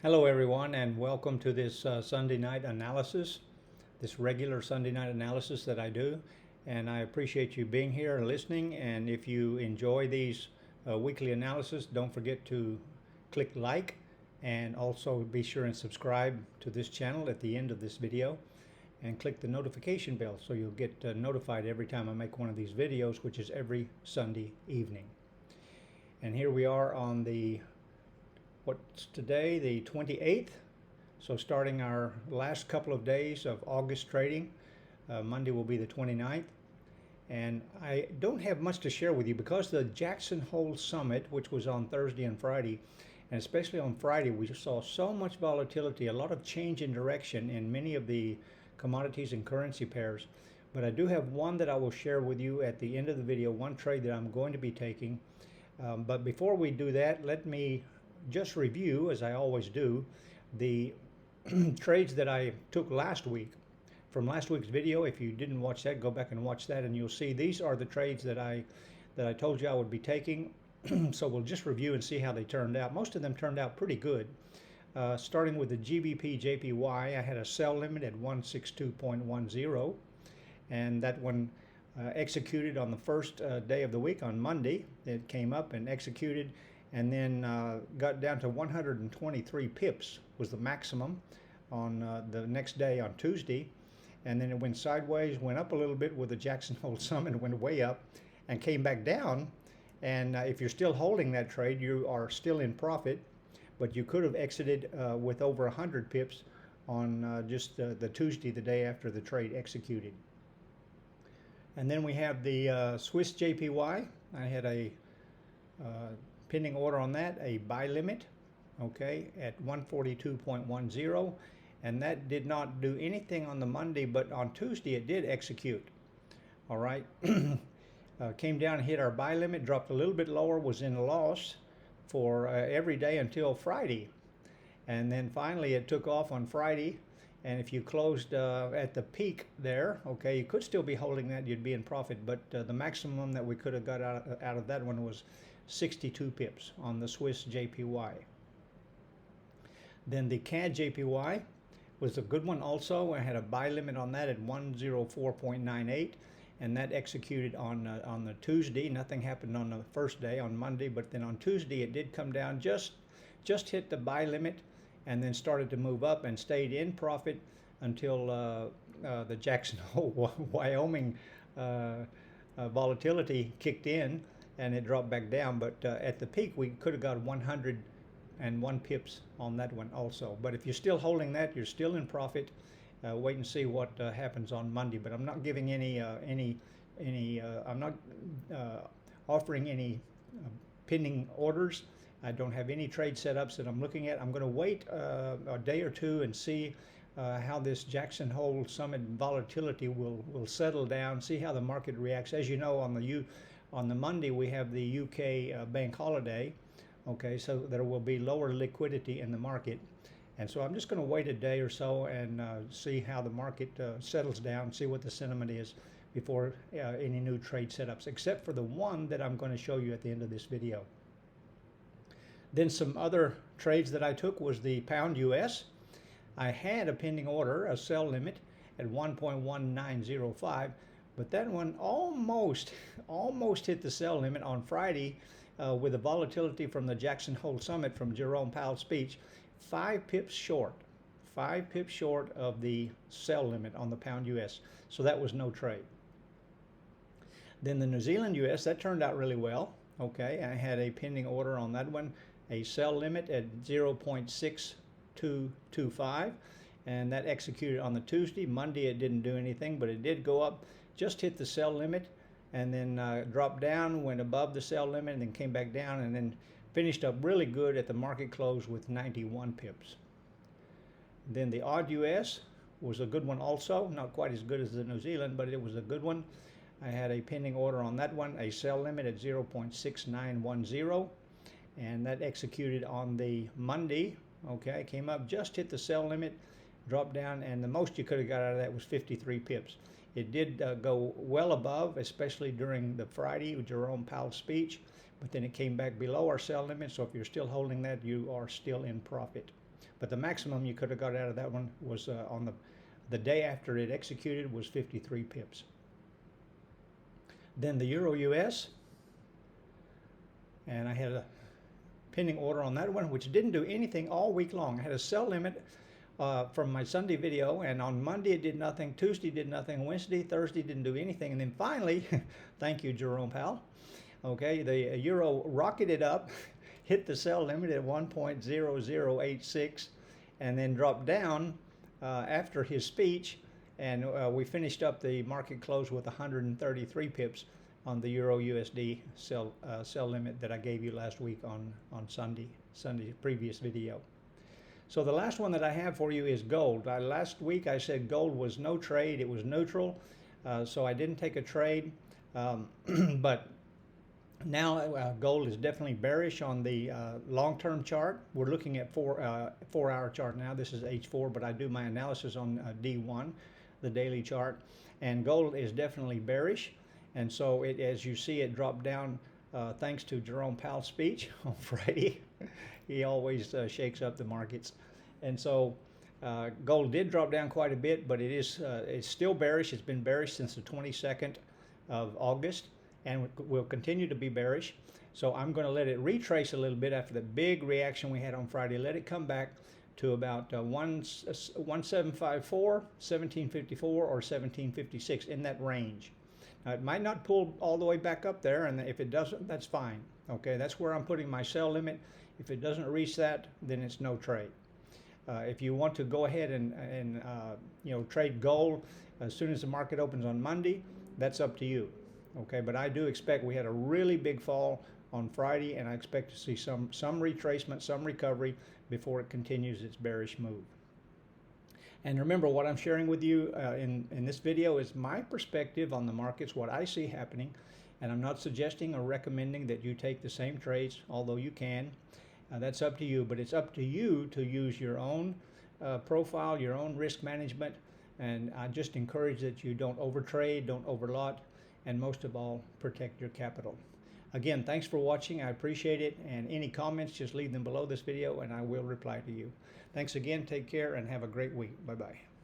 Hello everyone, and welcome to this Sunday night analysis, this regular Sunday night analysis that I do. And I appreciate you being here and listening. And if you enjoy these weekly analysis, don't forget to click like and also be sure and subscribe to this channel at the end of this video and click the notification bell so you'll get notified every time I make one of these videos, which is every Sunday evening. And here we are on what's today, the 28th. So starting our last couple of days of August trading. Monday will be the 29th. And I don't have much to share with you because the Jackson Hole Summit, which was on Thursday and Friday, and especially on Friday, we saw so much volatility, a lot of change in direction in many of the commodities and currency pairs. But I do have one that I will share with you at the end of the video, one trade that I'm going to be taking. But before we do that, let me just review, as I always do, the trades that I took last week from last week's video. If you didn't watch that, go back and watch that, and you'll see these are the trades that I told you I would be taking. So we'll just review and see how they turned out. Most of them turned out pretty good. Starting with the GBPUSD, I had a sell limit at 162.10, and that one executed on the first day of the week on Monday. It came up and executed, and then got down to 123 pips was the maximum on the next day on Tuesday. And then it went sideways, went up a little bit with the Jackson Hole Summit, went way up and came back down. And if you're still holding that trade, you are still in profit, but you could have exited with over 100 pips on just the Tuesday, the day after the trade executed. And then we have the Swiss JPY. I had a pending order on that, a buy limit, okay, at 142.10, and that did not do anything on the Monday, but on Tuesday it did execute. All right. Came down and hit our buy limit, dropped a little bit lower, was in loss for every day until Friday, and then finally it took off on Friday. And if you closed at the peak there, okay, you could still be holding that, you'd be in profit, but the maximum that we could have got out of that one was 62 pips on the Swiss JPY. Then the CADJPY was a good one also. I had a buy limit on that at 104.98, and that executed on the Tuesday. Nothing happened on the first day, on Monday, but then on Tuesday it did come down, just hit the buy limit, and then started to move up and stayed in profit until the Jackson Hole, Wyoming volatility kicked in, and it dropped back down. But at the peak, we could have got 101 pips on that one also. But if you're still holding that, you're still in profit. Wait and see what happens on Monday. But I'm not giving I'm not offering any pending orders. I don't have any trade setups that I'm looking at. I'm going to wait a day or two and see how this Jackson Hole Summit volatility will settle down, see how the market reacts. As you know, on the Monday we have the UK bank holiday, okay, so there will be lower liquidity in the market. And so I'm just going to wait a day or so and see how the market settles down, see what the sentiment is before any new trade setups, except for the one that I'm going to show you at the end of this video. Then some other trades that I took was the pound US. I had a pending order, a sell limit at 1.1905, but that one almost hit the sell limit on Friday with the volatility from the Jackson Hole Summit from Jerome Powell's speech, 5 pips short of the sell limit on the pound US. So that was no trade. Then the New Zealand US, that turned out really well. Okay, I had a pending order on that one, a sell limit at 0.6225, and that executed on the Tuesday. Monday it didn't do anything, but it did go up, just hit the sell limit, and then dropped down, went above the sell limit, and then came back down, and then finished up really good at the market close with 91 pips. Then the AUDUSD was a good one also, not quite as good as the New Zealand, but it was a good one. I had a pending order on that one, a sell limit at 0.6910, and that executed on the Monday. Okay, came up, just hit the sell limit, dropped down, and the most you could have got out of that was 53 pips. It did go well above, especially during the Friday with Jerome Powell's speech, but then it came back below our sell limit. So if you're still holding that, you are still in profit. But the maximum you could have got out of that one was on the day after it executed was 53 pips. Then the Euro US, and I had a pending order on that one, which didn't do anything all week long. I had a sell limit from my Sunday video, and on Monday it did nothing, Tuesday did nothing, Wednesday, Thursday didn't do anything, and then finally, thank you, Jerome Powell, okay, the Euro rocketed up, hit the sell limit at 1.0086, and then dropped down after his speech, and we finished up the market close with 133 pips on the Euro USD sell limit that I gave you last week on Sunday's previous video. So the last one that I have for you is gold. Last week I said gold was no trade, it was neutral, so I didn't take a trade, but now gold is definitely bearish on the long-term chart. We're looking at four-hour chart now. This is H4, but I do my analysis on D1, the daily chart, and gold is definitely bearish. And so as you see, it dropped down thanks to Jerome Powell's speech on Friday. He always shakes up the markets. And so gold did drop down quite a bit, but it's still bearish. It's been bearish since the 22nd of August, and will continue to be bearish. So I'm going to let it retrace a little bit after the big reaction we had on Friday. Let it come back to about 1754, 1754, or 1756, in that range. Now, it might not pull all the way back up there, and if it doesn't, that's fine. Okay, that's where I'm putting my sell limit. If it doesn't reach that, then it's no trade. If you want to go ahead and trade gold as soon as the market opens on Monday, that's up to you. Okay, but I do expect, we had a really big fall on Friday, and I expect to see some retracement, some recovery before it continues its bearish move. And remember, what I'm sharing with you in this video is my perspective on the markets, what I see happening, and I'm not suggesting or recommending that you take the same trades, although you can. That's up to you, but it's up to you to use your own profile, your own risk management, and I just encourage that you don't overtrade, don't overlot, and most of all, protect your capital. Again, thanks for watching. I appreciate it, and any comments, just leave them below this video and I will reply to you. Thanks again, take care, and have a great week. Bye-bye.